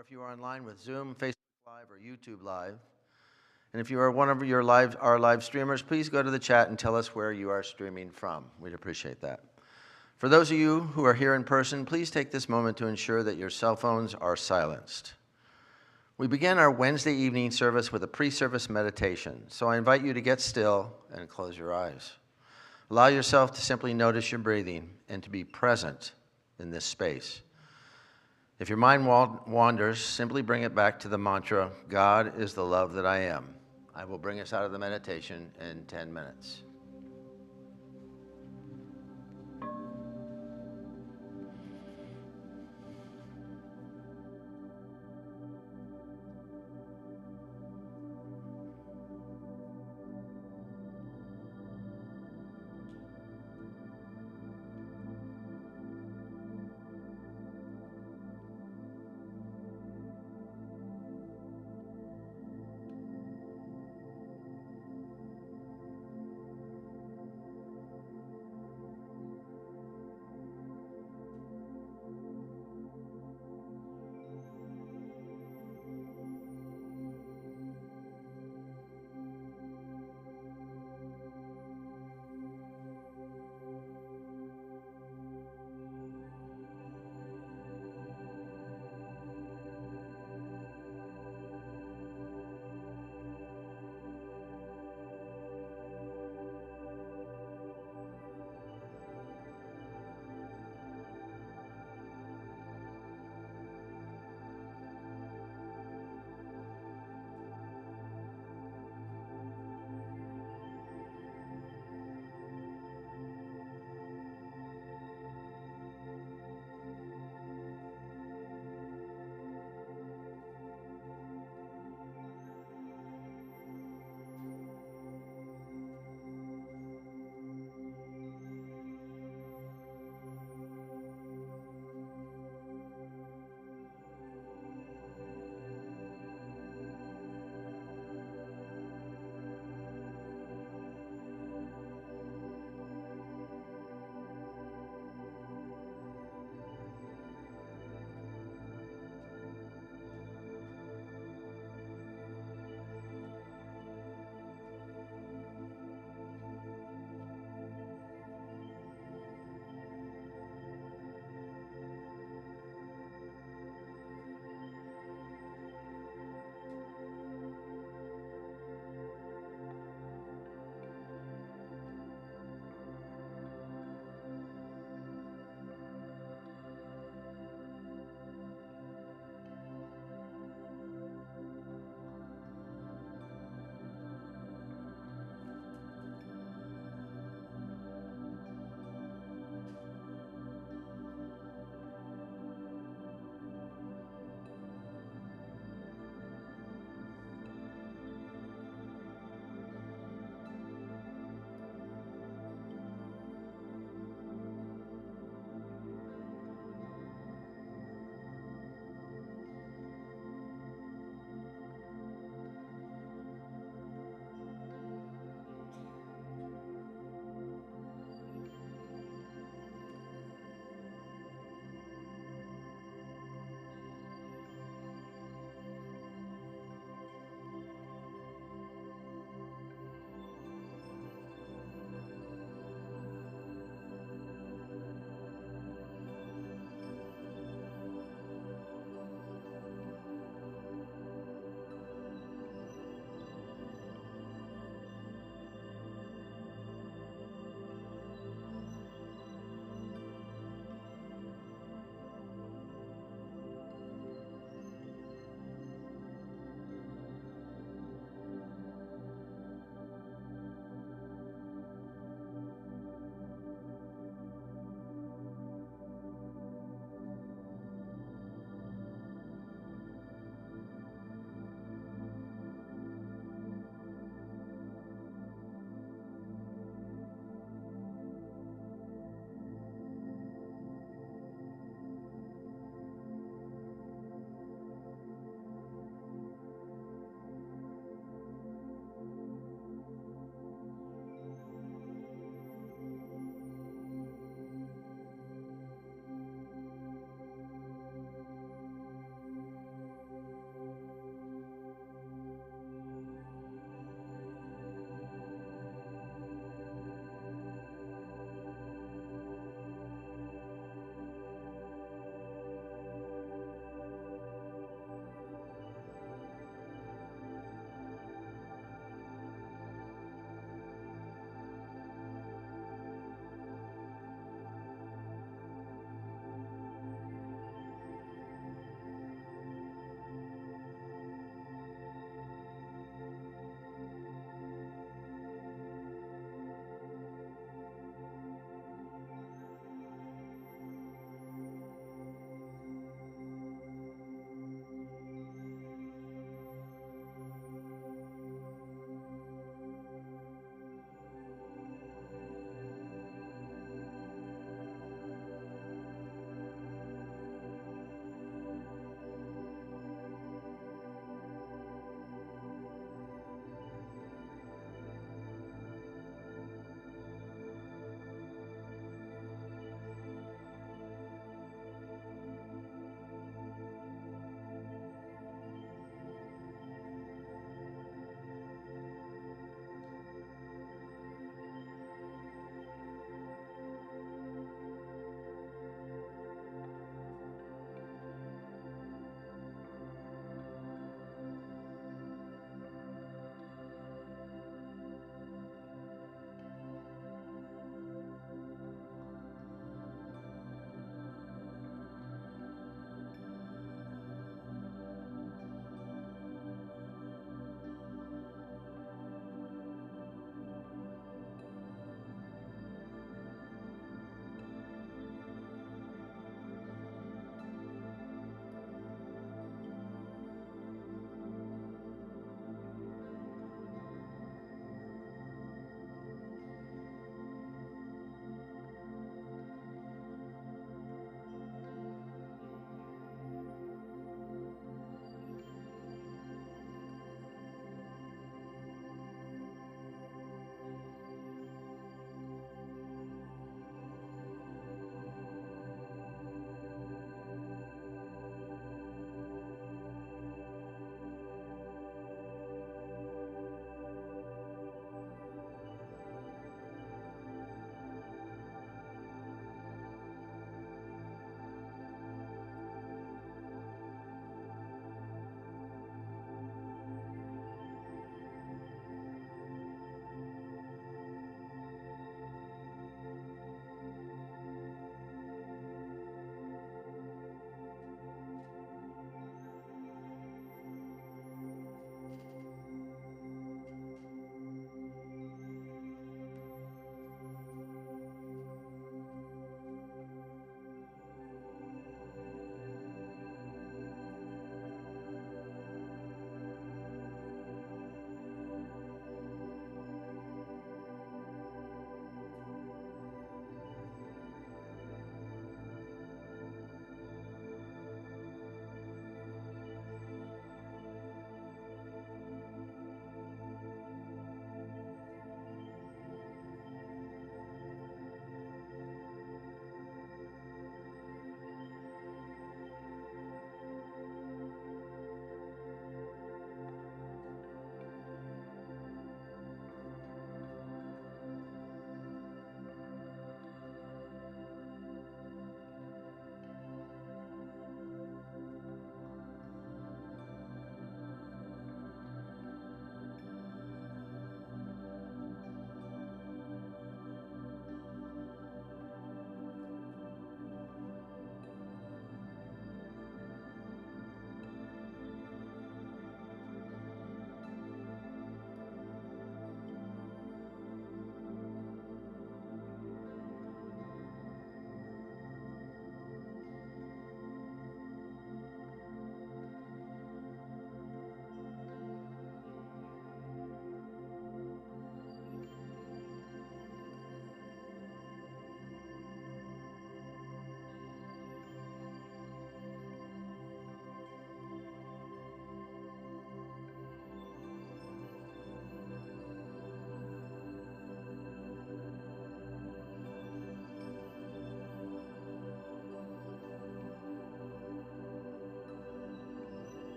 or if you are online with Zoom, Facebook Live, or YouTube Live. And if you are one of our live streamers, please go to the chat and tell us where you are streaming from. We'd appreciate that. For those of you who are here in person, please take this moment to ensure that your cell phones are silenced. We begin our Wednesday evening service with a pre-service meditation, so I invite you to get still and close your eyes. Allow yourself to simply notice your breathing and to be present in this space. If your mind wanders, simply bring it back to the mantra, God is the love that I am. I will bring us out of the meditation in 10 minutes.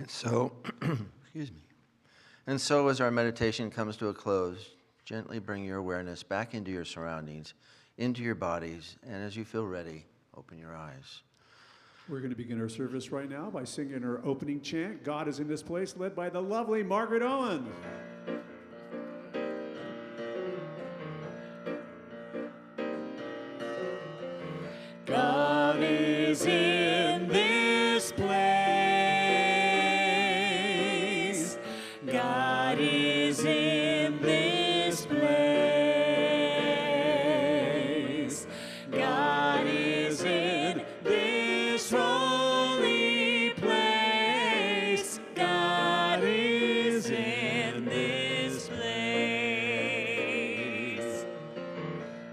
And so, excuse me. And so as our meditation comes to a close, gently bring your awareness back into your surroundings, into your bodies, and as you feel ready, open your eyes. We're going to begin our service right now by singing our opening chant, God is in this place, led by the lovely Margaret Owen. God is in this place. God is in this place. God is in this holy place. God is in this place.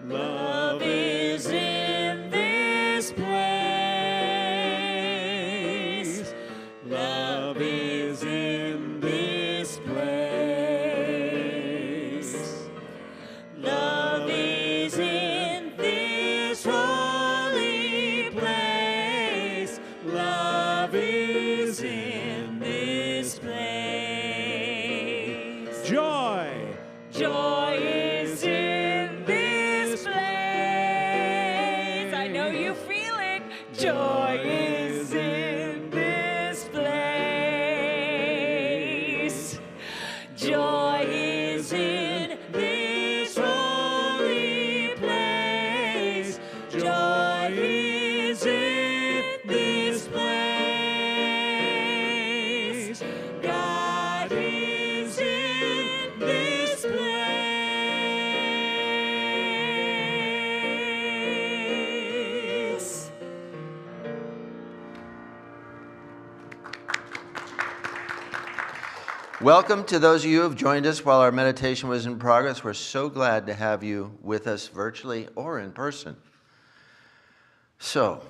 Love is in this place. Love is in this place. Love is in this holy place. Love is in this place. Joy. Joy is in this place. I know you feel it. Joy is in this place. Joy is in this holy place. Joy is in this place. God is in this place. Welcome to those of you who have joined us while our meditation was in progress. We're so glad to have you with us virtually or in person. So,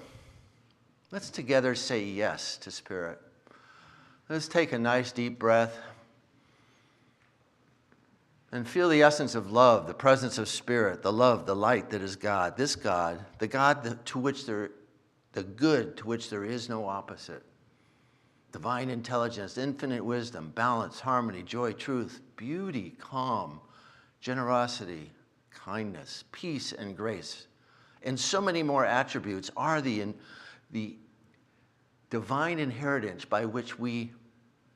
let's together say yes to Spirit. Let's take a nice deep breath and feel the essence of love, the presence of Spirit, the love, the light that is God. This God, the God to which the good to which there is no opposite. Divine intelligence, infinite wisdom, balance, harmony, joy, truth, beauty, calm, generosity, kindness, peace, and grace, and so many more attributes are the divine inheritance by which we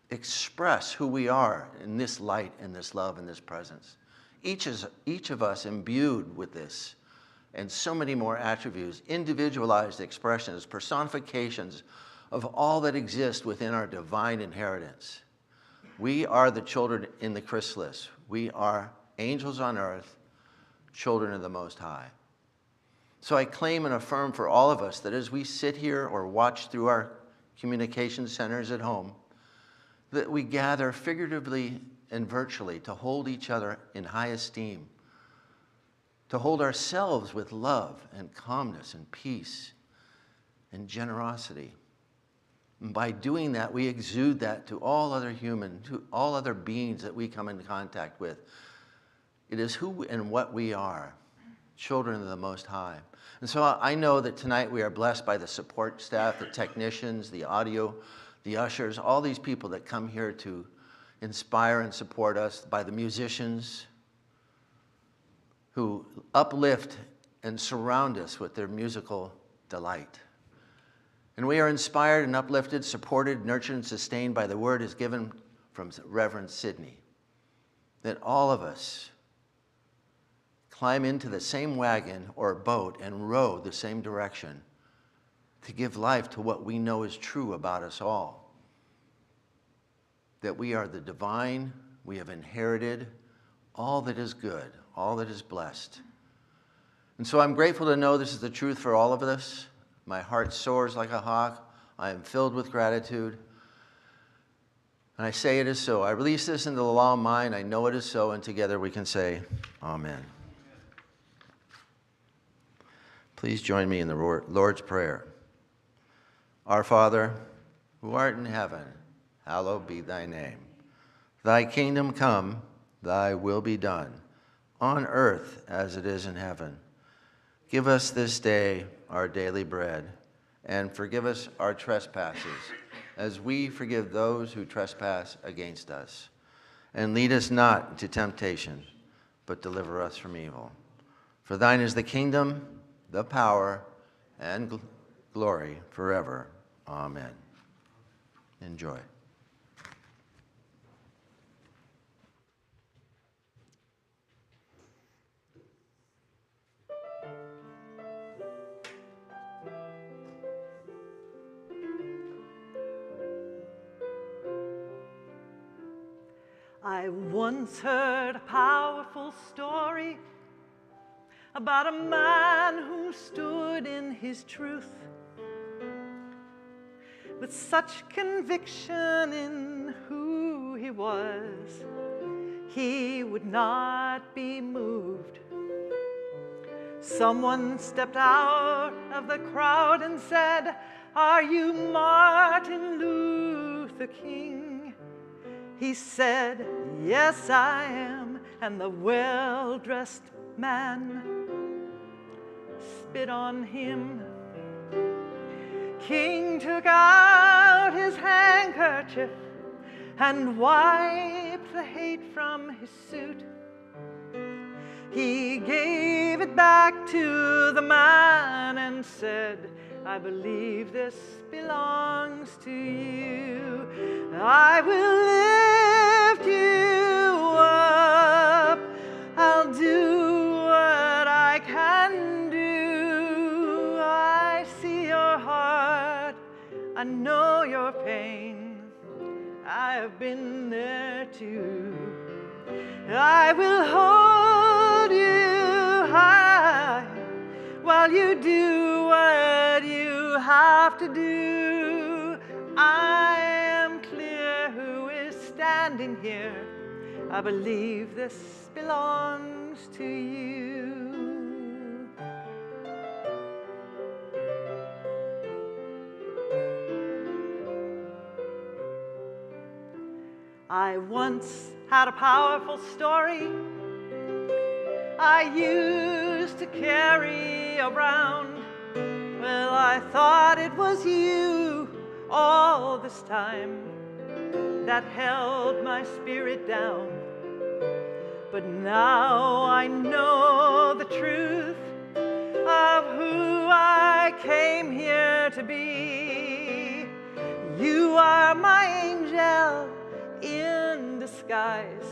express who we are in this light and this love and this presence. Each of us imbued with this and so many more attributes, individualized expressions, personifications of all that exists within our divine inheritance. We are the children in the chrysalis. We are angels on earth, children of the Most High. So I claim and affirm for all of us that as we sit here or watch through our communication centers at home, that we gather figuratively and virtually to hold each other in high esteem, to hold ourselves with love and calmness and peace and generosity. And by doing that, we exude that to all other to all other beings that we come in contact with. It is who and what we are, children of the Most High. And so I know that tonight we are blessed by the support staff, the technicians, the audio, the ushers, all these people that come here to inspire and support us, by the musicians who uplift and surround us with their musical delight. And we are inspired and uplifted, supported, nurtured, and sustained by the word as given from Reverend Sidney, that all of us climb into the same wagon or boat and row the same direction to give life to what we know is true about us all. That we are the divine, we have inherited all that is good, all that is blessed. And so I'm grateful to know this is the truth for all of us. My heart soars like a hawk. I am filled with gratitude. And I say it is so. I release this into the law of mind. I know it is so. And together we can say, Amen. Please join me in the Lord's Prayer. Our Father, who art in heaven, hallowed be thy name. Thy kingdom come, thy will be done, on earth as it is in heaven. Give us this day our daily bread, and forgive us our trespasses, as we forgive those who trespass against us. And lead us not into temptation, but deliver us from evil. For thine is the kingdom, the power, and glory forever. Amen. Enjoy. I once heard a powerful story about a man who stood in his truth with such conviction in who he was, he would not be moved. Someone stepped out of the crowd and said, "Are you Martin Luther King?" He said, "Yes, I am." And the well-dressed man spit on him. King took out his handkerchief and wiped the hate from his suit. He gave it back to the man and said, "I believe this belongs to you. I will lift you up. I'll do what I can do. I see your heart. I know your pain. I have been there too. I will hold you high while you do what you have to do. I am clear who is standing here. I believe this belongs to you." I once had a powerful story I used to carry around. Well, I thought it was you all this time that held my spirit down. But now I know the truth of who I came here to be. You are my angel in disguise,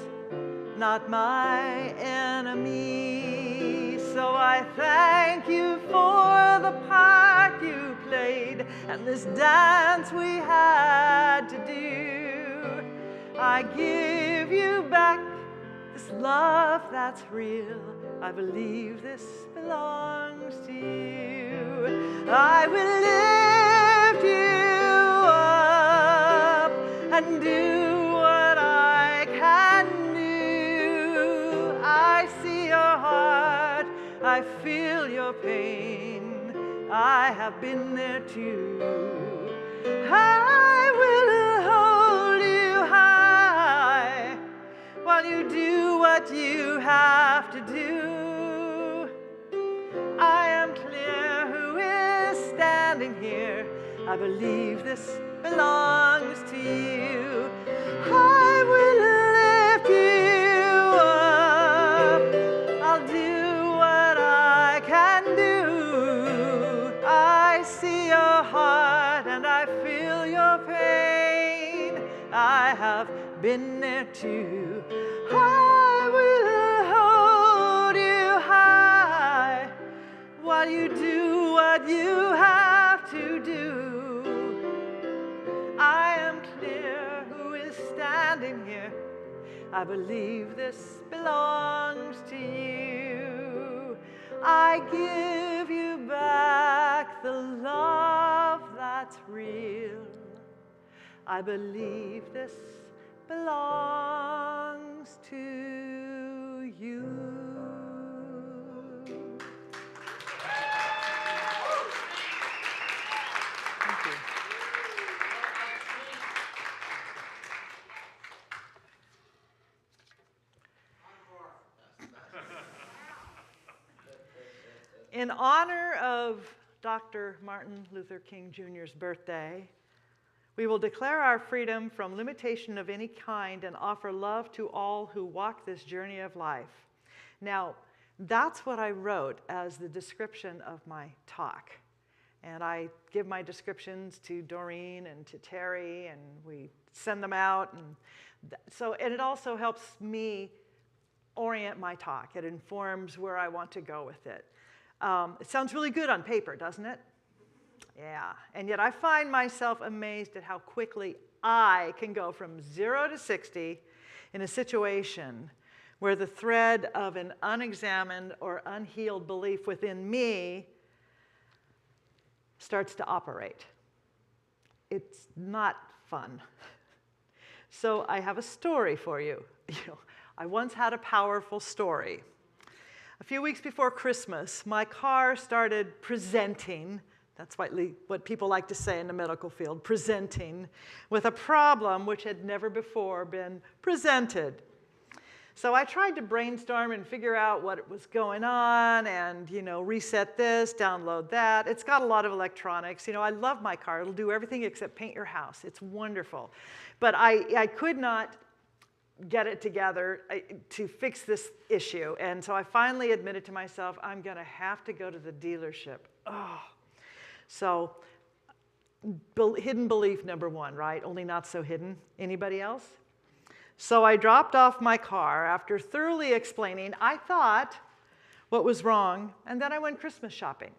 not my enemy. So I thank you for the part you played and this dance we had to do. I give you back this love that's real. I believe this belongs to you. I will lift you up and do what I can do. I see your heart. I feel your pain. I have been there too. I will hold you high while you do what you have to do. I am clear who is standing here. I believe this belongs to you. I will lift you up. I'll do what I can do. I see your heart and I feel your pain. I have been there too. I will hold you high while you do what you have to do. I am clear who is standing here. I believe this belongs to you. I give you back the love that's real. I believe this belongs to you. Thank you. In honor of Dr. Martin Luther King Jr.'s birthday, We will declare our freedom from limitation of any kind and offer love to all who walk this journey of life. Now, that's what I wrote as the description of my talk. And I give my descriptions to Doreen and to Terry, and we send them out. And it also helps me orient my talk. It informs where I want to go with it. It sounds really good on paper, doesn't it? Yeah. And yet I find myself amazed at how quickly I can go from 0 to 60 in a situation where the thread of an unexamined or unhealed belief within me starts to operate. It's not fun. So I have a story for you. I once had a powerful story. A few weeks before Christmas, my car started presenting, that's what people like to say in the medical field, presenting, with a problem which had never before been presented. So I tried to brainstorm and figure out what was going on and, reset this, download that. It's got a lot of electronics. I love my car. It'll do everything except paint your house. It's wonderful. But I could not get it together to fix this issue. And so I finally admitted to myself, I'm going to have to go to the dealership. Oh. So hidden belief number one, right? Only not so hidden. Anybody else? So I dropped off my car after thoroughly explaining, I thought, what was wrong, and then I went Christmas shopping.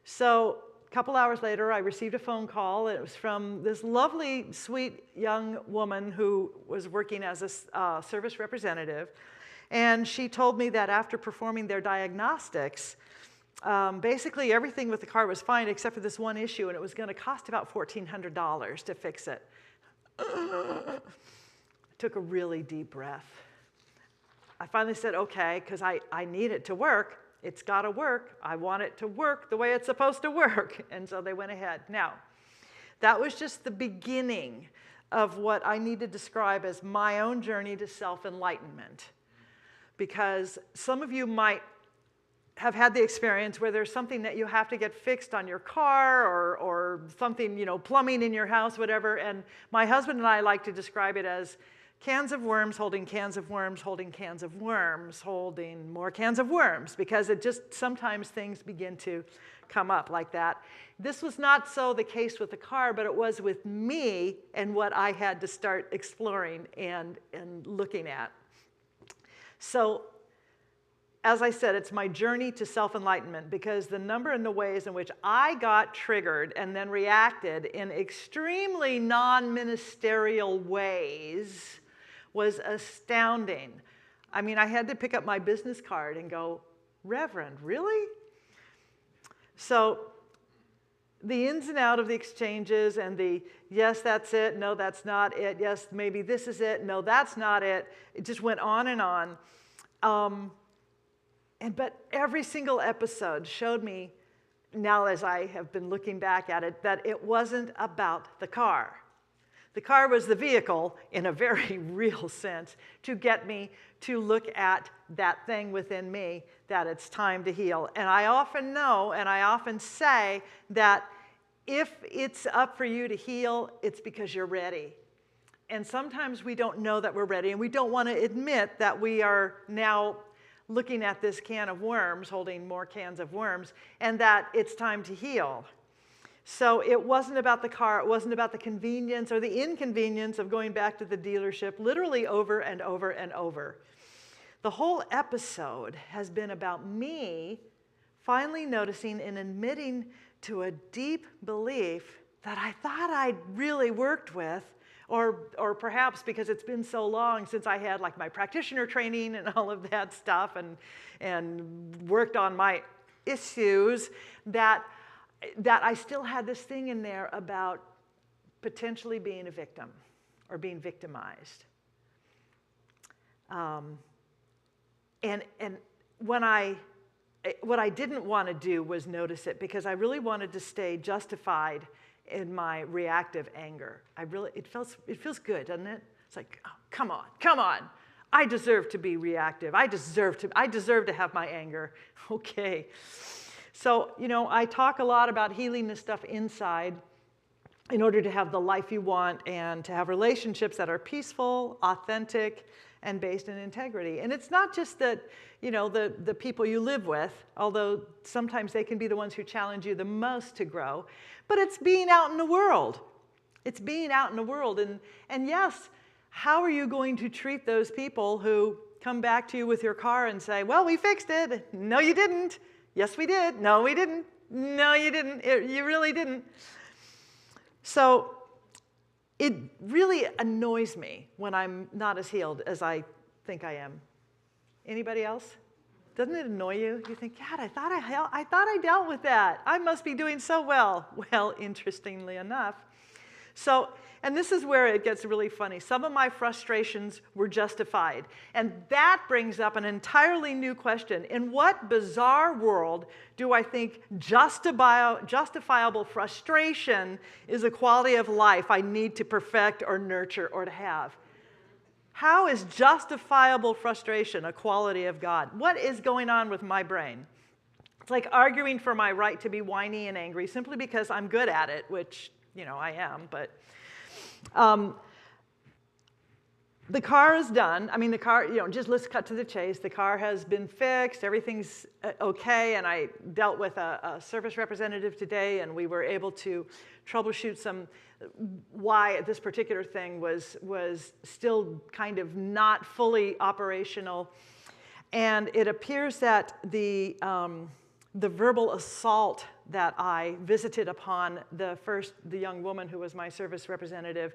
So a couple hours later, I received a phone call. It was from this lovely, sweet young woman who was working as a service representative. And she told me that after performing their diagnostics, basically everything with the car was fine except for this one issue, and it was going to cost about $1,400 to fix it. Took a really deep breath. I finally said, okay, because I need it to work. It's got to work. I want it to work the way it's supposed to work. And so they went ahead. Now, that was just the beginning of what I need to describe as my own journey to self-enlightenment. Because some of you might have had the experience where there's something that you have to get fixed on your car or something, plumbing in your house, whatever. And my husband and I like to describe it as cans of worms holding cans of worms holding cans of worms holding more cans of worms, because it just sometimes things begin to come up like that. This was not so the case with the car, but it was with me and what I had to start exploring and looking at. So as I said, it's my journey to self-enlightenment, because the number and the ways in which I got triggered and then reacted in extremely non-ministerial ways was astounding. I mean, I had to pick up my business card and go, Reverend, really? So the ins and outs of the exchanges and the, yes, that's it, no, that's not it, yes, maybe this is it, no, that's not it, it just went on and on. But every single episode showed me, now as I have been looking back at it, that it wasn't about the car. The car was the vehicle, in a very real sense, to get me to look at that thing within me, that it's time to heal. And I often know, and I often say, that if it's up for you to heal, it's because you're ready. And sometimes we don't know that we're ready, and we don't want to admit that we are now looking at this can of worms, holding more cans of worms, and that it's time to heal. So it wasn't about the car, it wasn't about the convenience or the inconvenience of going back to the dealership literally over and over and over. The whole episode has been about me finally noticing and admitting to a deep belief that I thought I'd really worked with, or perhaps because it's been so long since I had like my practitioner training and all of that stuff and worked on my issues, that I still had this thing in there about potentially being a victim or being victimized. And what I didn't want to do was notice it, because I really wanted to stay justified in my reactive anger. It feels good, doesn't it? It's like, oh, come on. I deserve to be reactive. I deserve to have my anger. Okay. So, I talk a lot about healing this stuff inside, in order to have the life you want and to have relationships that are peaceful, authentic, and based in integrity. And it's not just that, you know, the people you live with, although sometimes they can be the ones who challenge you the most to grow, but it's being out in the world. It's being out in the world. And yes, how are you going to treat those people who come back to you with your car and say, well, we fixed it. No, you didn't. Yes, we did. No, we didn't. No, you didn't. You really didn't. So it really annoys me when I'm not as healed as I think I am. Anybody else? Doesn't it annoy you? You think, God, I thought I dealt with that. I must be doing so well. Well, interestingly enough. So, and this is where it gets really funny. Some of my frustrations were justified. And that brings up an entirely new question. In what bizarre world do I think justifiable frustration is a quality of life I need to perfect or nurture or to have? How is justifiable frustration a quality of God? What is going on with my brain? It's like arguing for my right to be whiny and angry simply because I'm good at it, which, you know, I am, but the car is done. I mean, the car, you know, just let's cut to the chase. The car has been fixed. Everything's okay. And I dealt with a service representative today, and we were able to troubleshoot some why this particular thing was still kind of not fully operational. And it appears that the verbal assault that I visited upon the young woman who was my service representative,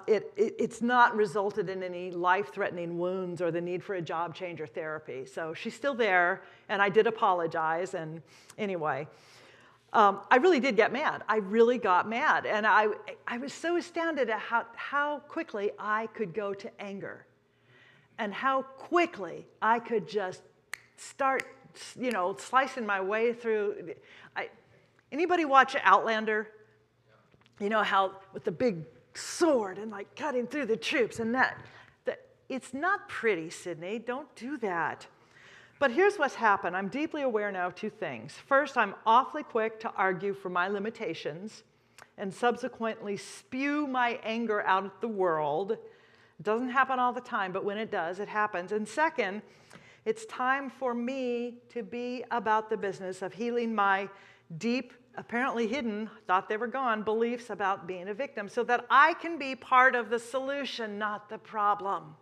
it's not resulted in any life-threatening wounds or the need for a job change or therapy. So she's still there, and I did apologize. And anyway, I really did get mad. I really got mad. And I was so astounded at how quickly I could go to anger and how quickly I could just start, you know, slicing my way through. Anybody watch Outlander? You know how with the big sword and like cutting through the troops and that it's not pretty, Sydney. Don't do that. But here's what's happened. I'm deeply aware now of two things. First, I'm awfully quick to argue for my limitations and subsequently spew my anger out at the world. It doesn't happen all the time, but when it does, it happens. And second, it's time for me to be about the business of healing my deep, apparently hidden, thought they were gone, beliefs about being a victim so that I can be part of the solution, not the problem.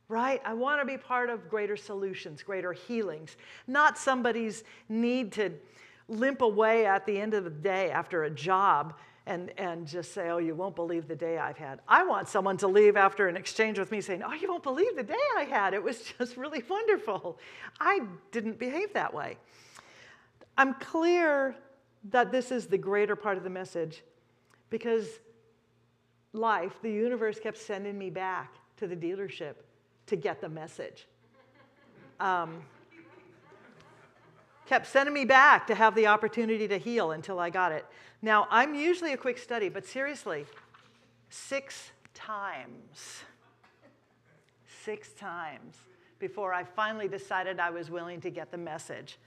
Right? I want to be part of greater solutions, greater healings, not somebody's need to limp away at the end of the day after a job and just say, oh, you won't believe the day I've had. I want someone to leave after an exchange with me saying, oh, you won't believe the day I had. It was just really wonderful. I didn't behave that way. I'm clear that this is the greater part of the message because life, the universe kept sending me back to the dealership to get the message. Kept sending me back to have the opportunity to heal until I got it. Now, I'm usually a quick study, but seriously, 6 times before I finally decided I was willing to get the message.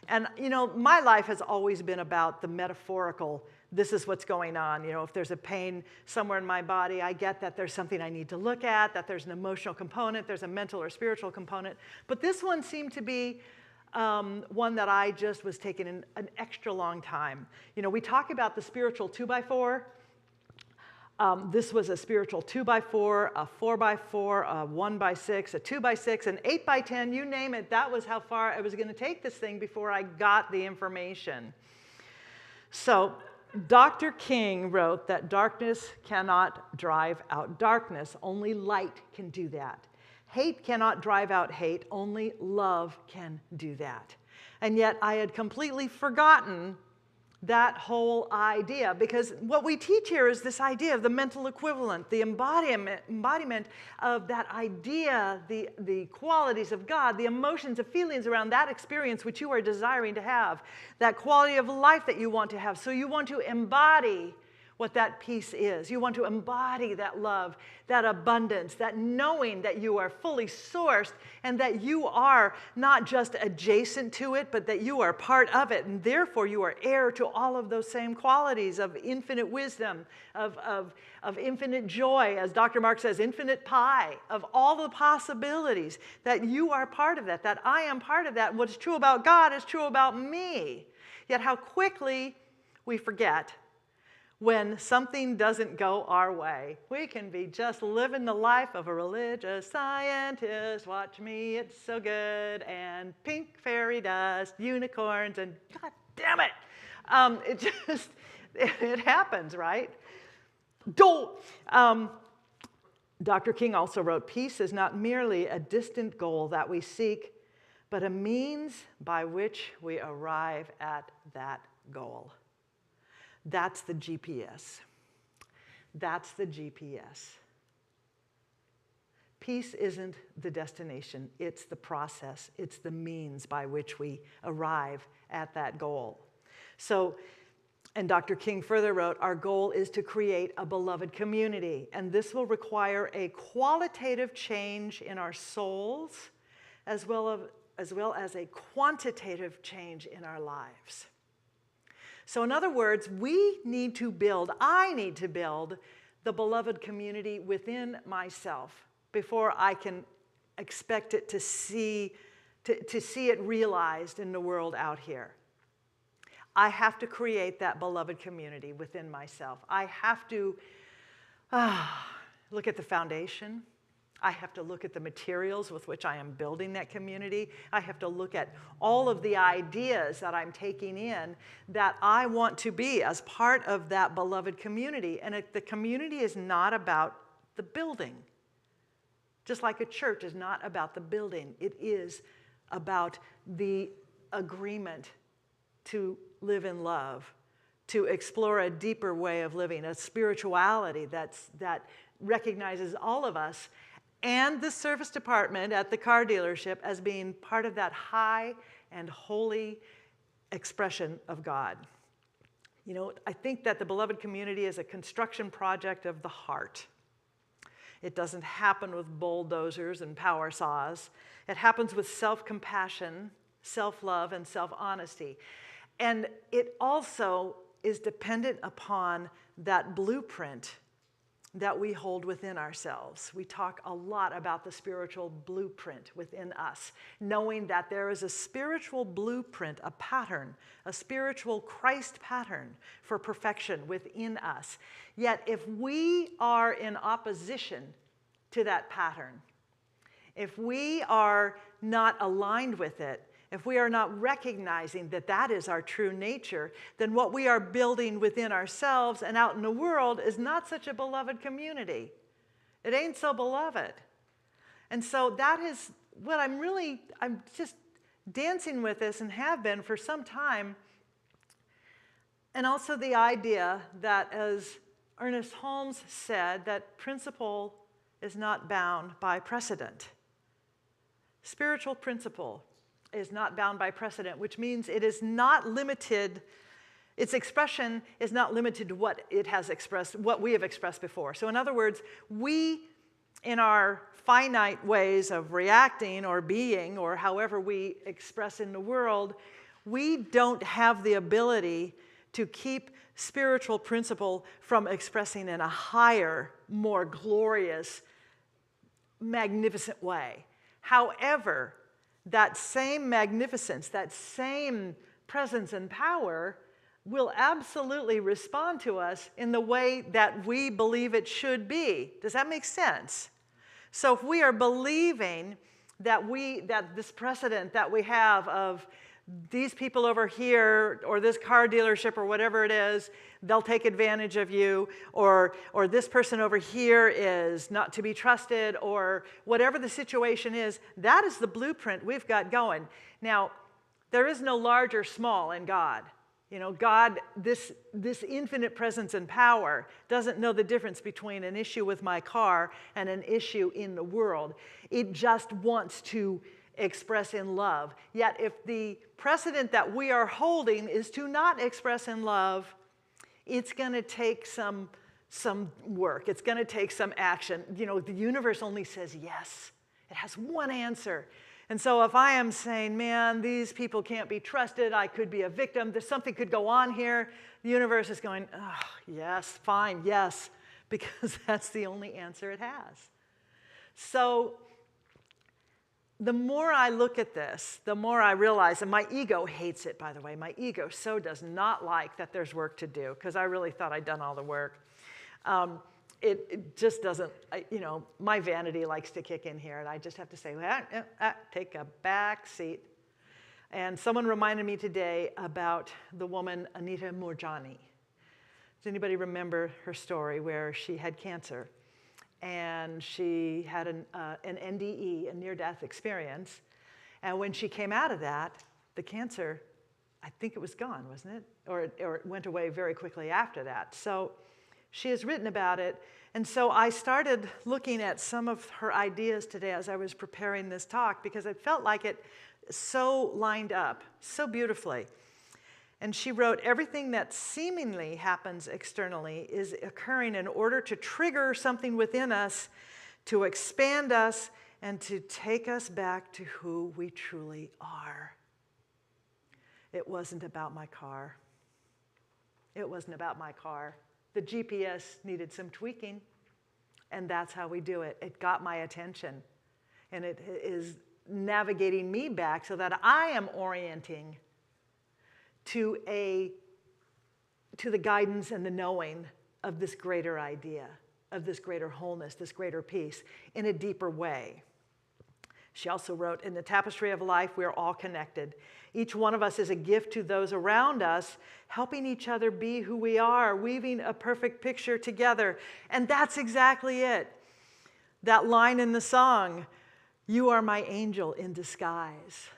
And, you know, my life has always been about the metaphorical, this is what's going on. You know, if there's a pain somewhere in my body, I get that there's something I need to look at, that there's an emotional component, there's a mental or spiritual component. But this one seemed to be one that I just was taking an extra long time. You know, we talk about the spiritual 2x4. This was a spiritual 2x4, a 4x4, a 1x6, a 2x6, an 8x10, you name it. That was how far I was going to take this thing before I got the information. So Dr. King wrote that darkness cannot drive out darkness. Only light can do that. Hate cannot drive out hate. Only love can do that. And yet I had completely forgotten that whole idea, because what we teach here is this idea of the mental equivalent, the embodiment of that idea, the qualities of God, the emotions, the feelings around that experience which you are desiring to have, that quality of life that you want to have. So you want to embody what that peace is. You want to embody that love, that abundance, that knowing that you are fully sourced and that you are not just adjacent to it, but that you are part of it. And therefore, you are heir to all of those same qualities of infinite wisdom, of infinite joy, as Dr. Mark says, infinite pie, of all the possibilities, that you are part of that I am part of that. And what's true about God is true about me. Yet how quickly we forget when something doesn't go our way. We can be just living the life of a religious scientist. Watch me, it's so good. And pink fairy dust, unicorns, and God damn it. It happens, right? Dr. King also wrote, peace is not merely a distant goal that we seek, but a means by which we arrive at that goal. That's the GPS. That's the GPS. Peace isn't the destination, it's the process, it's the means by which we arrive at that goal. So, and Dr. King further wrote, our goal is to create a beloved community, and this will require a qualitative change in our souls as well as a quantitative change in our lives. So in other words, I need to build the beloved community within myself before I can expect it to see it realized in the world out here. I have to create that beloved community within myself. I have to look at the foundation. I have to look at the materials with which I am building that community. I have to look at all of the ideas that I'm taking in that I want to be as part of that beloved community. And the community is not about the building. Just like a church is not about the building. It is about the agreement to live in love, to explore a deeper way of living, a spirituality that recognizes all of us and the service department at the car dealership as being part of that high and holy expression of God. You know, I think that the beloved community is a construction project of the heart. It doesn't happen with bulldozers and power saws. It happens with self-compassion, self-love, and self-honesty. And it also is dependent upon that blueprint that we hold within ourselves. We talk a lot about the spiritual blueprint within us, knowing that there is a spiritual blueprint, a pattern, a spiritual Christ pattern for perfection within us. Yet if we are in opposition to that pattern, if we are not aligned with it, if we are not recognizing that that is our true nature, then what we are building within ourselves and out in the world is not such a beloved community. It ain't so beloved. And so that is what I'm just dancing with this and have been for some time. And also the idea that, as Ernest Holmes said, that principle is not bound by precedent. Spiritual principle is not bound by precedent, which means it is not limited, its expression is not limited to what it has expressed, what we have expressed before. So in other words, we, in our finite ways of reacting or being, or however we express in the world, we don't have the ability to keep spiritual principle from expressing in a higher, more glorious, magnificent way. However, that same magnificence, that same presence and power will absolutely respond to us in the way that we believe it should be. Does that make sense? So if we are believing that this precedent that we have of these people over here or this car dealership or whatever it is, they'll take advantage of you, or this person over here is not to be trusted, or whatever the situation is, that is the blueprint we've got going. Now, there is no large or small in God. You know, God, this infinite presence and power doesn't know the difference between an issue with my car and an issue in the world. It just wants to express in love. Yet if the precedent that we are holding is to not express in love, It's going to take some work. It's going to take some action. You know, the universe only says yes. It has one answer. And so if I am saying, man, these people can't be trusted, I could be a victim, there's something could go on here, the universe is going, oh, yes, fine, yes, because that's the only answer it has. So the more I look at this, the more I realize, and my ego hates it, by the way. My ego so does not like that there's work to do, because I really thought I'd done all the work. It just doesn't, you know, my vanity likes to kick in here, and I just have to say, take a back seat. And someone reminded me today about the woman Anita Moorjani. Does anybody remember her story where she had cancer? And she had an NDE, a near-death experience. And when she came out of that, the cancer, I think it was gone, wasn't it? Or it went away very quickly after that. So she has written about it. And so I started looking at some of her ideas today as I was preparing this talk, because it felt like it so lined up so beautifully. And she wrote, everything that seemingly happens externally is occurring in order to trigger something within us, to expand us, and to take us back to who we truly are. It wasn't about my car. It wasn't about my car. The GPS needed some tweaking, and that's how we do it. It got my attention, and it is navigating me back so that I am orienting to the guidance and the knowing of this greater idea, of this greater wholeness, this greater peace, in a deeper way. She also wrote, in the tapestry of life, we are all connected. Each one of us is a gift to those around us, helping each other be who we are, weaving a perfect picture together. And that's exactly it. That line in the song, you are my angel in disguise.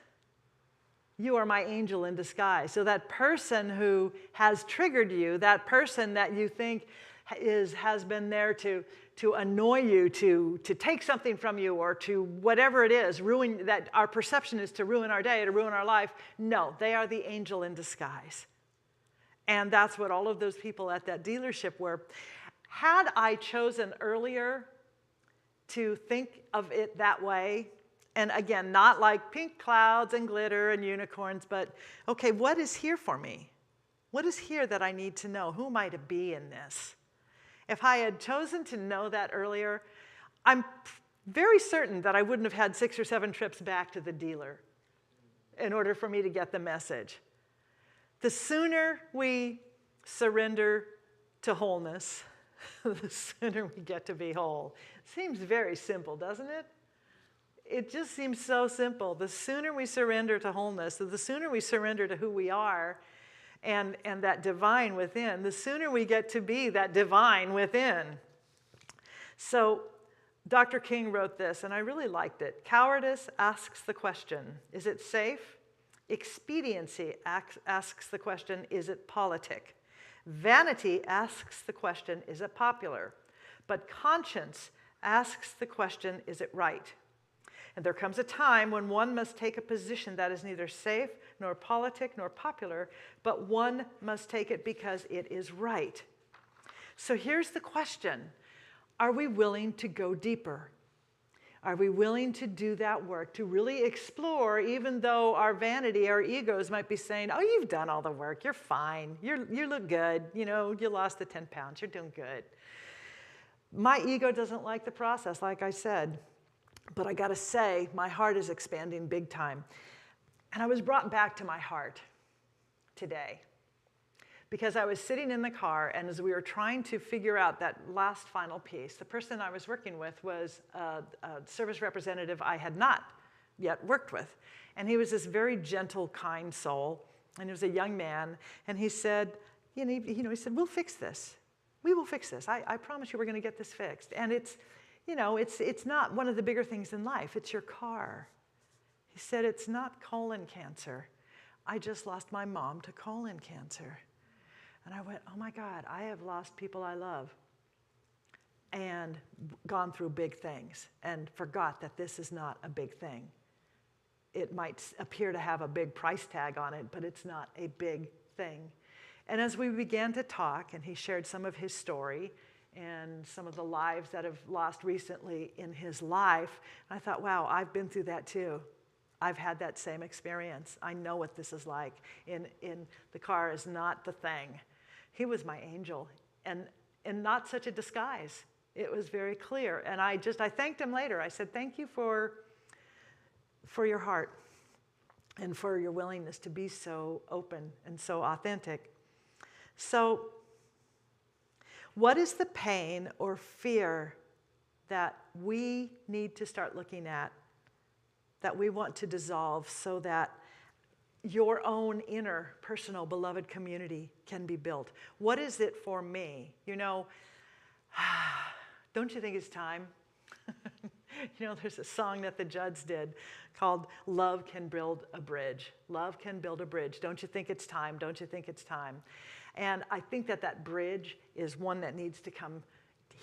You are my angel in disguise. So that person who has triggered you, that person that you think has been there to annoy you, to take something from you, or to whatever it is, ruin, that our perception is to ruin our day, to ruin our life. No, they are the angel in disguise. And that's what all of those people at that dealership were. Had I chosen earlier to think of it that way, and again, not like pink clouds and glitter and unicorns, but okay, what is here for me? What is here that I need to know? Who am I to be in this? If I had chosen to know that earlier, I'm very certain that I wouldn't have had 6 or 7 trips back to the dealer in order for me to get the message. The sooner we surrender to wholeness, the sooner we get to be whole. Seems very simple, doesn't it? It just seems so simple. The sooner we surrender to wholeness, the sooner we surrender to who we are, and that divine within, the sooner we get to be that divine within. So Dr. King wrote this, and I really liked it. Cowardice asks the question, is it safe? Expediency asks the question, is it politic? Vanity asks the question, is it popular? But conscience asks the question, is it right? And there comes a time when one must take a position that is neither safe, nor politic, nor popular, but one must take it because it is right. So here's the question. Are we willing to go deeper? Are we willing to do that work, to really explore, even though our vanity, our egos might be saying, oh, you've done all the work, you're fine, you look good, you know, you lost the 10 pounds, you're doing good. My ego doesn't like the process, like I said. But I got to say, my heart is expanding big time. And I was brought back to my heart today because I was sitting in the car, and as we were trying to figure out that last final piece, the person I was working with was a service representative I had not yet worked with. And he was this very gentle, kind soul, and he was a young man. And he said, he said, we'll fix this. We will fix this. I promise you we're going to get this fixed. And it's not one of the bigger things in life. It's your car. He said, it's not colon cancer. I just lost my mom to colon cancer. And I went, oh my God, I have lost people I love and gone through big things and forgot that this is not a big thing. It might appear to have a big price tag on it, but it's not a big thing. And as we began to talk, and he shared some of his story and some of the lives that have lost recently in his life, I thought, wow, I've been through that too. I've had that same experience. I know what this is like. In the car is not the thing. He was my angel, and not such a disguise. It was very clear. And I thanked him later. I said, thank you for your heart and for your willingness to be so open and so authentic. So, what is the pain or fear that we need to start looking at, that we want to dissolve so that your own inner, personal, beloved community can be built? What is it for me? You know, don't you think it's time? You know, there's a song that the Judds did called Love Can Build a Bridge. Love can build a bridge. Don't you think it's time? Don't you think it's time? And I think that bridge is one that needs to come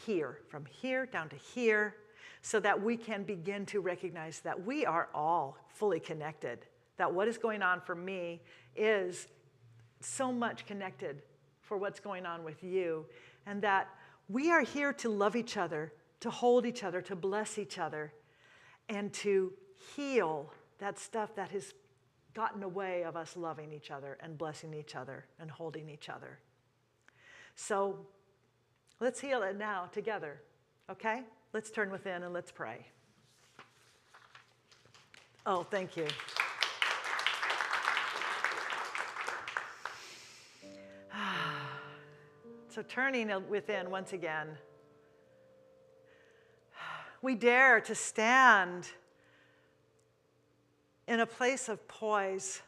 here, from here down to here, so that we can begin to recognize that we are all fully connected, that what is going on for me is so much connected for what's going on with you, and that we are here to love each other, to hold each other, to bless each other, and to heal that stuff that has gotten away of us loving each other and blessing each other and holding each other. So let's heal it now together, okay? Let's turn within and let's pray. Oh, thank you. So turning within once again, we dare to stand in a place of poise,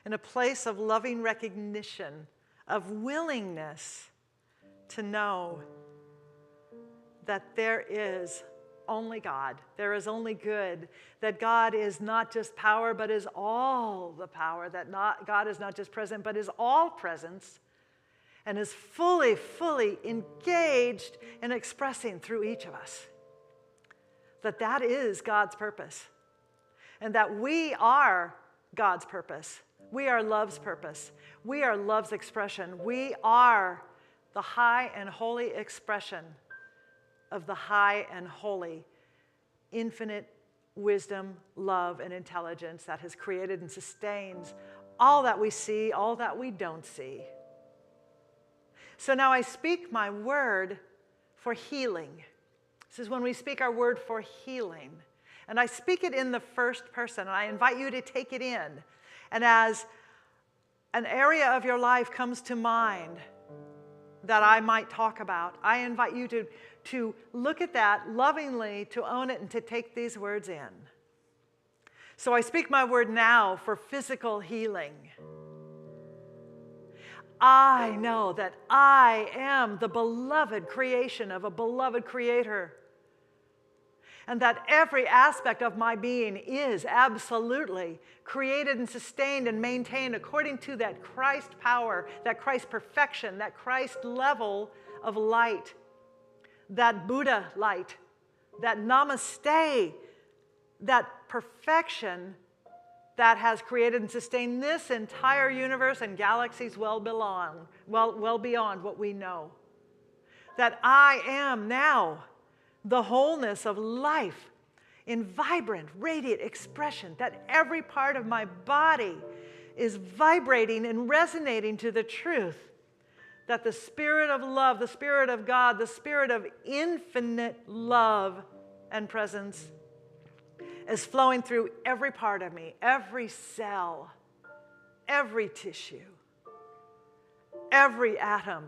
in a place of loving recognition, of willingness to know that there is only God, there is only good, that God is not just power, but is all the power, that God is not just present, but is all presence, and is fully, fully engaged in expressing through each of us. That is God's purpose. And that we are God's purpose. We are love's purpose. We are love's expression. We are the high and holy expression of the high and holy, infinite wisdom, love, and intelligence that has created and sustains all that we see, all that we don't see. So now I speak my word for healing. This is when we speak our word for healing. And I speak it in the first person, and I invite you to take it in. And as an area of your life comes to mind that I might talk about, I invite you to look at that lovingly, to own it, and to take these words in. So I speak my word now for physical healing. I know that I am the beloved creation of a beloved Creator, and that every aspect of my being is absolutely created and sustained and maintained according to that Christ power, that Christ perfection, that Christ level of light, that Buddha light, that namaste, that perfection that has created and sustained this entire universe and galaxies well beyond what we know. That I am now the wholeness of life in vibrant, radiant expression, that every part of my body is vibrating and resonating to the truth that the Spirit of love, the Spirit of God, the Spirit of infinite love and presence is flowing through every part of me, every cell, every tissue, every atom,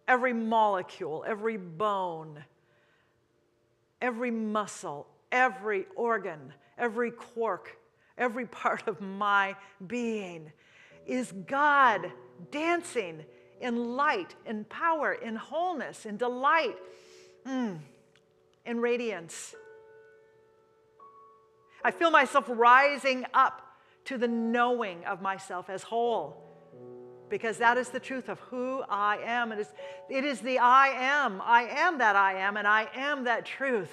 every molecule, every bone, every muscle, every organ, every quark, every part of my being is God dancing in light, in power, in wholeness, in delight, in radiance. I feel myself rising up to the knowing of myself as whole, because that is the truth of who I am. It is the I am. I am that I am, and I am that truth.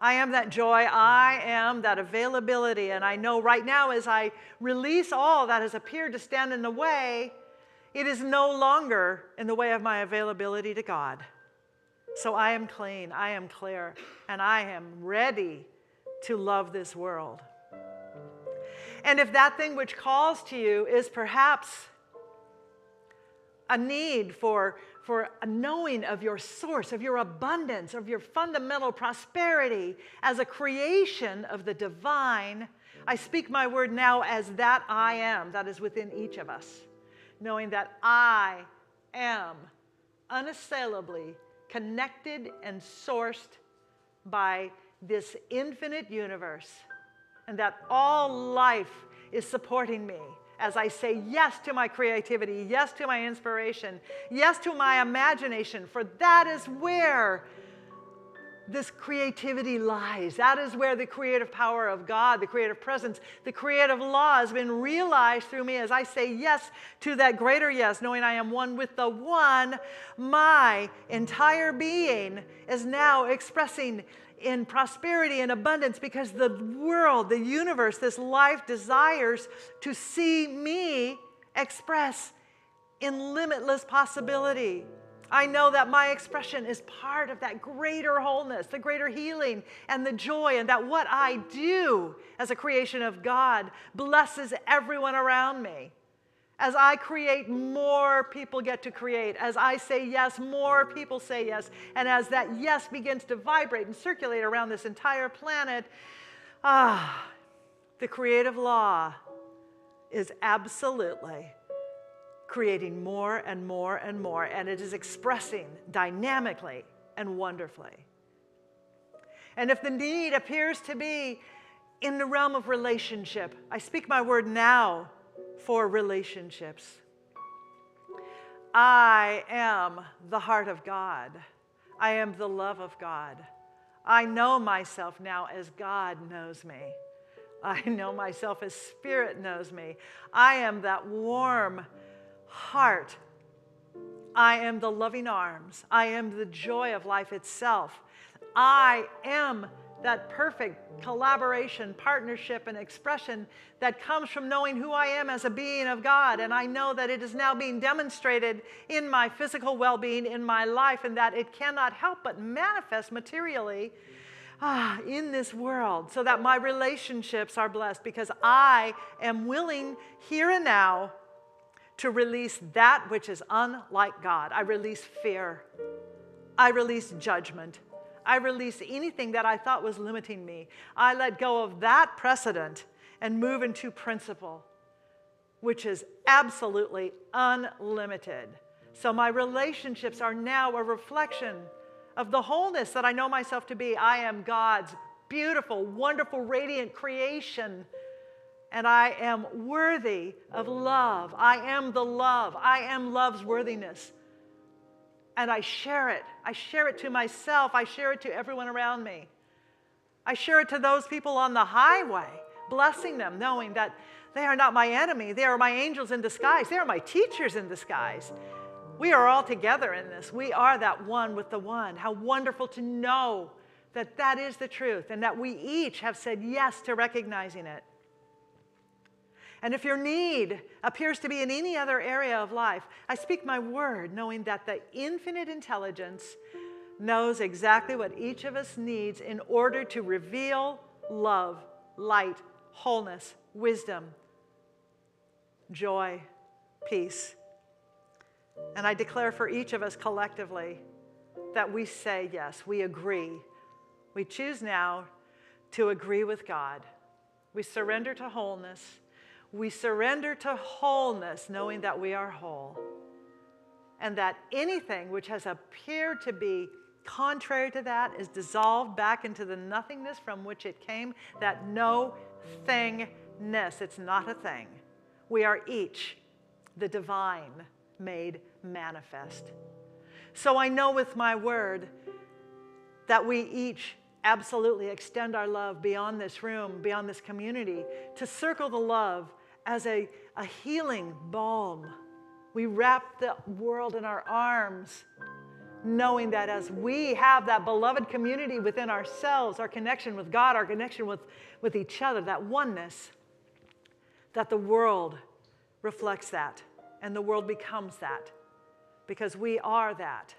I am that joy. I am that availability. And I know right now as I release all that has appeared to stand in the way, It is no longer in the way of my availability to God. So I am clean, I am clear, and I am ready to love this world. And if that thing which calls to you is perhaps a need for a knowing of your source, of your abundance, of your fundamental prosperity as a creation of the divine, I speak my word now as that I am, that is within each of us, knowing that I am unassailably connected and sourced by this infinite universe, and that all life is supporting me as I say yes to my creativity, yes to my inspiration, yes to my imagination, for that is where this creativity lies. That is where the creative power of God, the creative presence, the creative law has been realized through me as I say yes to that greater yes, knowing I am one with the one. My entire being is now expressing in prosperity and abundance because the world, the universe, this life desires to see me express in limitless possibility. I know that my expression is part of that greater wholeness, the greater healing and the joy, and that what I do as a creation of God blesses everyone around me. As I create, more people get to create. As I say yes, more people say yes. And as that yes begins to vibrate and circulate around this entire planet, the creative law is absolutely creating more and more and more, and it is expressing dynamically and wonderfully. And if the need appears to be in the realm of relationship, I speak my word now for relationships. I am the heart of God. I am the love of God. I know myself now as God knows me. I know myself as Spirit knows me. I am that warm heart. I am the loving arms. I am the joy of life itself. I am that perfect collaboration, partnership, and expression that comes from knowing who I am as a being of God. And I know that it is now being demonstrated in my physical well-being, in my life, and that it cannot help but manifest materially in this world, so that my relationships are blessed because I am willing here and now to release that which is unlike God. I release fear. I release judgment. I release anything that I thought was limiting me. I let go of that precedent and move into principle, which is absolutely unlimited. So my relationships are now a reflection of the wholeness that I know myself to be. I am God's beautiful, wonderful, radiant creation, and I am worthy of love. I am the love. I am love's worthiness. And I share it. I share it to myself. I share it to everyone around me. I share it to those people on the highway, blessing them, knowing that they are not my enemy. They are my angels in disguise. They are my teachers in disguise. We are all together in this. We are that one with the one. How wonderful to know that that is the truth and that we each have said yes to recognizing it. And if your need appears to be in any other area of life, I speak my word, knowing that the infinite intelligence knows exactly what each of us needs in order to reveal love, light, wholeness, wisdom, joy, peace. And I declare for each of us collectively that we say yes, we agree. We choose now to agree with God. We surrender to wholeness. We surrender to wholeness, knowing that we are whole. And that anything which has appeared to be contrary to that is dissolved back into the nothingness from which it came, that no thingness, it's not a thing. We are each the divine made manifest. So I know with my word that we each absolutely extend our love beyond this room, beyond this community, to circle the love as a healing balm. We wrap the world in our arms, knowing that as we have that beloved community within ourselves, our connection with God, our connection with each other, that oneness, that the world reflects that. And the world becomes that because we are that.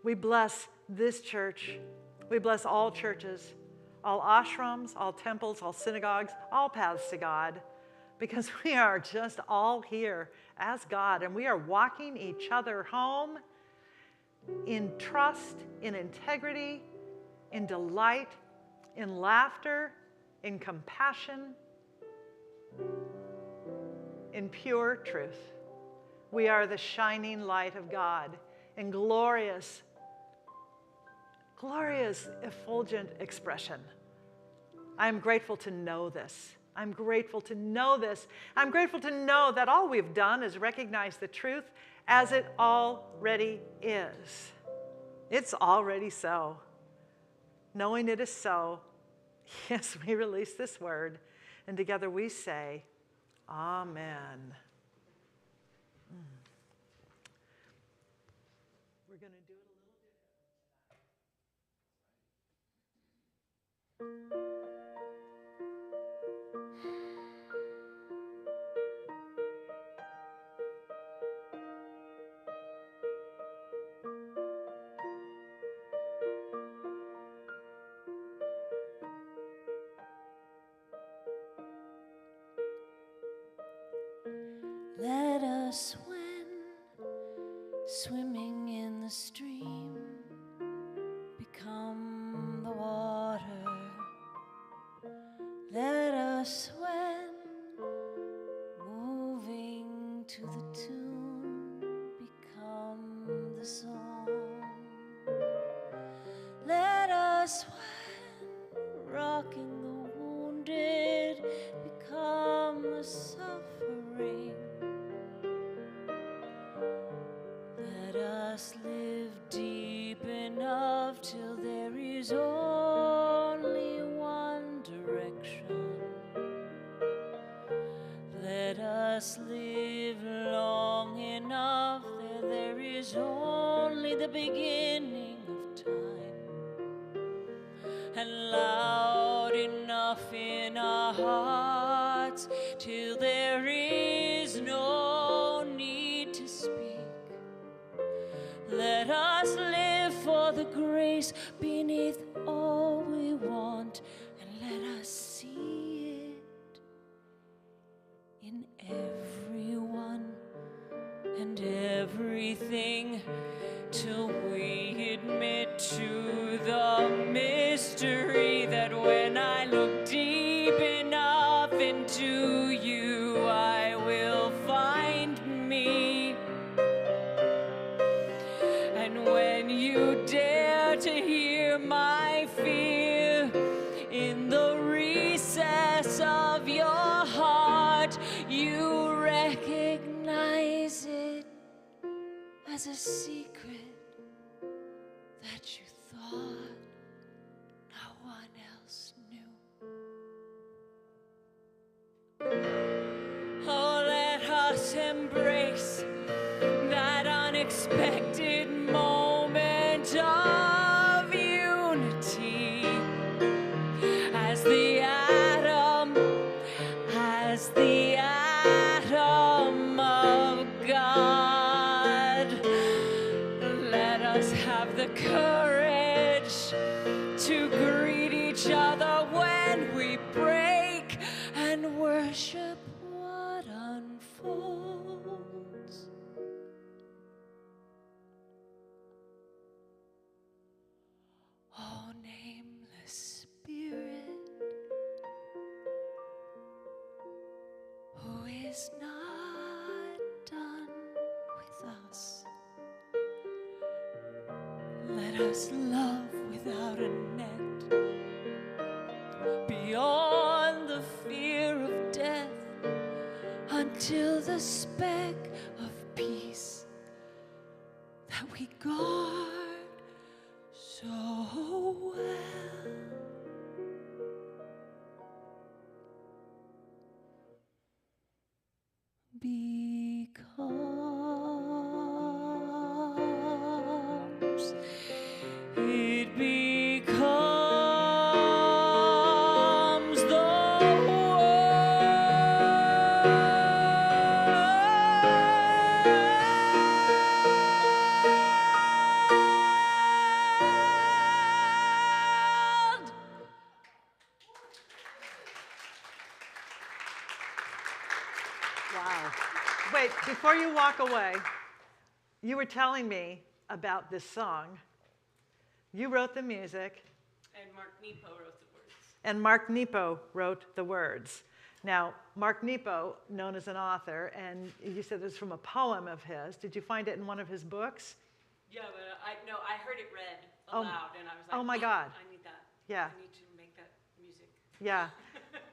We bless this church. We bless all churches, all ashrams, all temples, all synagogues, all paths to God, because we are just all here as God, and we are walking each other home in trust, in integrity, in delight, in laughter, in compassion, in pure truth. We are the shining light of God in glorious, effulgent expression. I'm grateful to know this. I'm grateful to know this. I'm grateful to know that all we've done is recognize the truth as it already is. It's already so. Knowing it is so, yes, we release this word, and together we say, Amen. We're going to do it a little Let us, when swimming in the stream, become the water. Let us, when moving to the tune, become the song. Let us, when rocking the wounded, become the suffering. Let us live deep enough till there is only one direction. Let us live long enough that there is only the beginning of time, and loud enough in our hearts till there is no need to speak. Let us live for the grace beneath all we want, and let us see it in everyone and everything, till we admit to the mystery that when I look deep enough into you, I will find me. And when you dare to hear my fear in the recess of your heart, you recognize it as a secret that you thought no one else knew. Oh, let us embrace that unexpected moment of unity as the atom of God. Let us have the courage to greet each other when we break and worship what unfolds. Oh, nameless Spirit, who is not done with us, let us love without a net, beyond the fear of death, until the speck of peace that we guard so well becomes. It becomes the word. Wait, before you walk away, you were telling me about this song. You wrote the music. And Mark Nepo wrote the words. And Mark Nepo wrote the words. Now, Mark Nepo, known as an author, and you said it was from a poem of his. Did you find it in one of his books? Yeah, but I heard it read aloud, and I was like, oh my God. I need that. Yeah. I need to make that music. Yeah.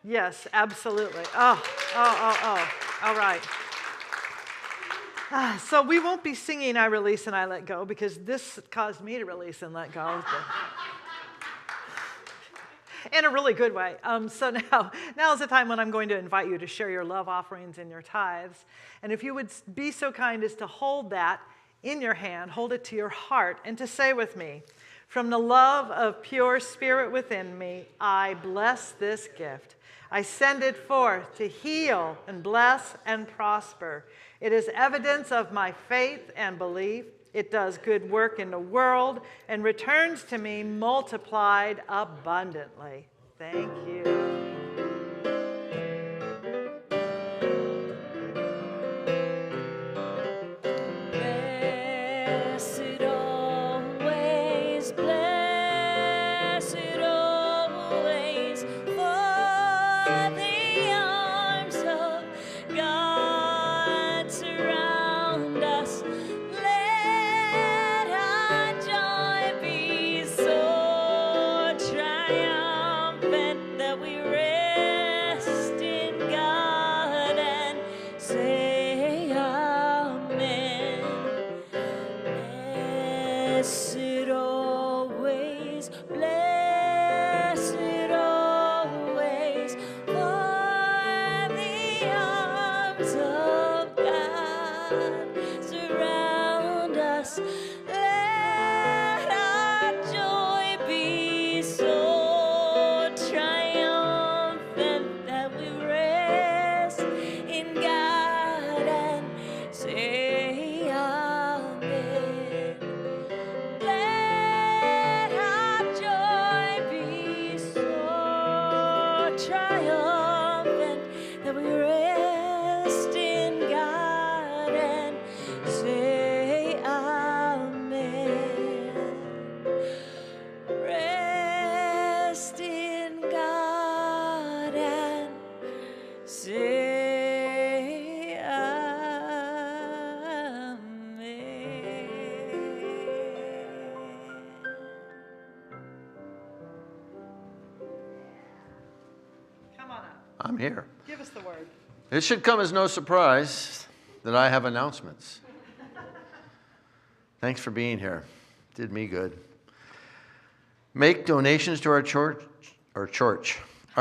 Yes, absolutely. Oh. All right. So we won't be singing I Release and I Let Go because this caused me to release and let go. In a really good way. So now is the time when I'm going to invite you to share your love offerings and your tithes. And if you would be so kind as to hold that in your hand, hold it to your heart, and to say with me, from the love of pure spirit within me, I bless this gift. I send it forth to heal and bless and prosper. It is evidence of my faith and belief. It does good work in the world and returns to me multiplied abundantly. Thank you. Blessed always, blessed always, for the arms of God surround us. Let our joy be so triumphant that we rest in God and say amen. Blessed always, blessed always, for the arms of God surround us. Let our joy be so triumphant that we rest in God and say amen. Let our joy be so triumphant that we rest in God and say amen. Rest in God and say amen. Come on up. I'm here. Give us the word. It should come as no surprise that I have announcements. Thanks for being here. Did me good. Make donations to our church. Our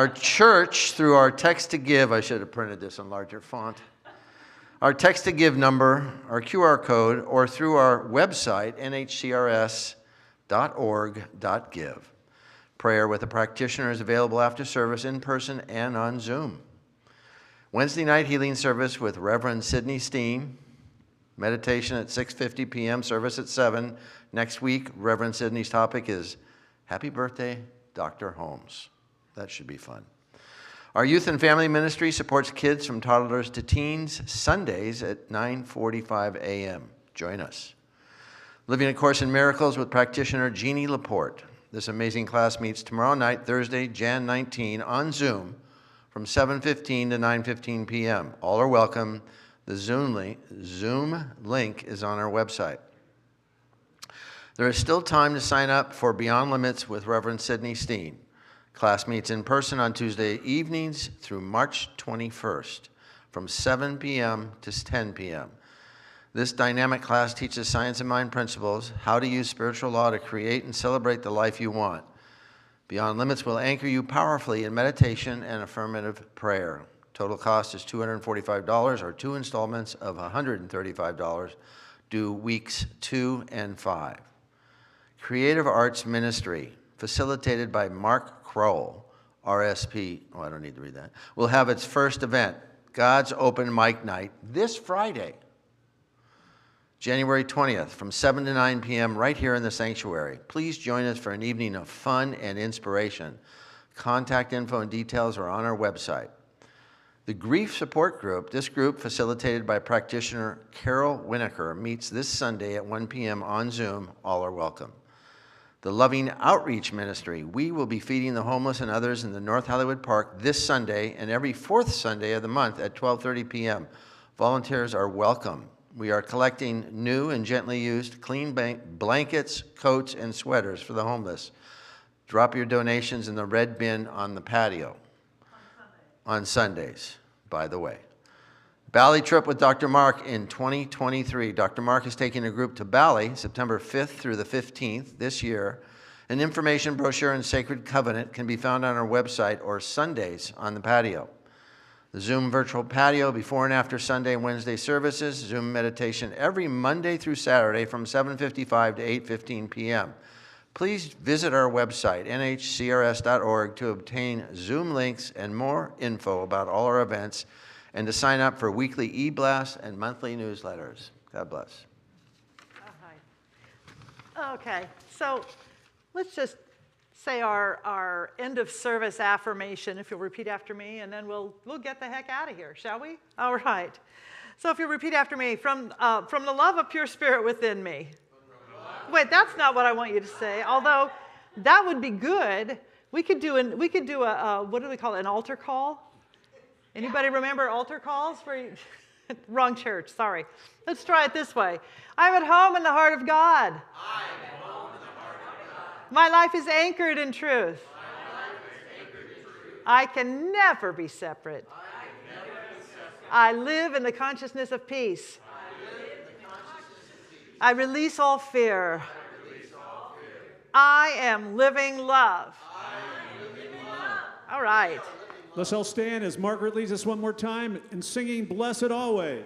church through our text to give. I should have printed this in larger font. Our text to give number, our QR code, or through our website, nhcrs.org.give. Prayer with a practitioner is available after service in person and on Zoom. Wednesday night healing service with Reverend Sidney Steen. Meditation at 6:50 p.m., service at 7. Next week, Reverend Sidney's topic is Happy Birthday, Dr. Holmes. That should be fun. Our youth and family ministry supports kids from toddlers to teens Sundays at 9:45 a.m. Join us. Living A Course in Miracles with practitioner Jeannie Laporte. This amazing class meets tomorrow night, Thursday, Jan 19, on Zoom from 7:15 to 9:15 p.m. All are welcome. The Zoom link is on our website. There is still time to sign up for Beyond Limits with Reverend Sidney Steen. Class meets in person on Tuesday evenings through March 21st from 7 p.m. to 10 p.m. This dynamic class teaches science and mind principles, how to use spiritual law to create and celebrate the life you want. Beyond Limits will anchor you powerfully in meditation and affirmative prayer. Total cost is $245 or 2 installments of $135 due weeks 2 and 5. Creative Arts Ministry, facilitated by Mark Kroll, RSP, I don't need to read that, will have its first event, God's Open Mic Night, this Friday, January 20th, from 7 to 9 p.m. right here in the sanctuary. Please join us for an evening of fun and inspiration. Contact info and details are on our website. The Grief Support Group, this group facilitated by practitioner Carol Winokur, meets this Sunday at 1 p.m. on Zoom. All are welcome. The Loving Outreach Ministry, we will be feeding the homeless and others in the North Hollywood Park this Sunday and every fourth Sunday of the month at 12:30 p.m. Volunteers are welcome. We are collecting new and gently used clean blankets, coats, and sweaters for the homeless. Drop your donations in the red bin on the patio. On Sundays, by the way. Bali trip with Dr. Mark in 2023. Dr. Mark is taking a group to Bali September 5th through the 15th this year. An information brochure and Sacred Covenant can be found on our website or Sundays on the patio. The Zoom virtual patio before and after Sunday and Wednesday services. Zoom meditation every Monday through Saturday from 7:55 to 8:15 p.m. Please visit our website, NHCRS.org, to obtain Zoom links and more info about all our events and to sign up for weekly e-blasts and monthly newsletters. God bless. Okay, so let's just say our end of service affirmation, if you'll repeat after me, and then we'll get the heck out of here, shall we? All right. So if you'll repeat after me, from the love of pure spirit within me. Wait, that's not what I want you to say. Although that would be good. We could do a what do we call it? An altar call. Anybody remember altar calls? Wrong church. Sorry. Let's try it this way. I'm at home in the heart of God. I am home in the heart of God. My life is anchored in truth. I can never be separate. I live in the consciousness of peace. I release all fear. I am living love. All right. Let's all stand as Margaret leads us one more time in singing Blessed Always.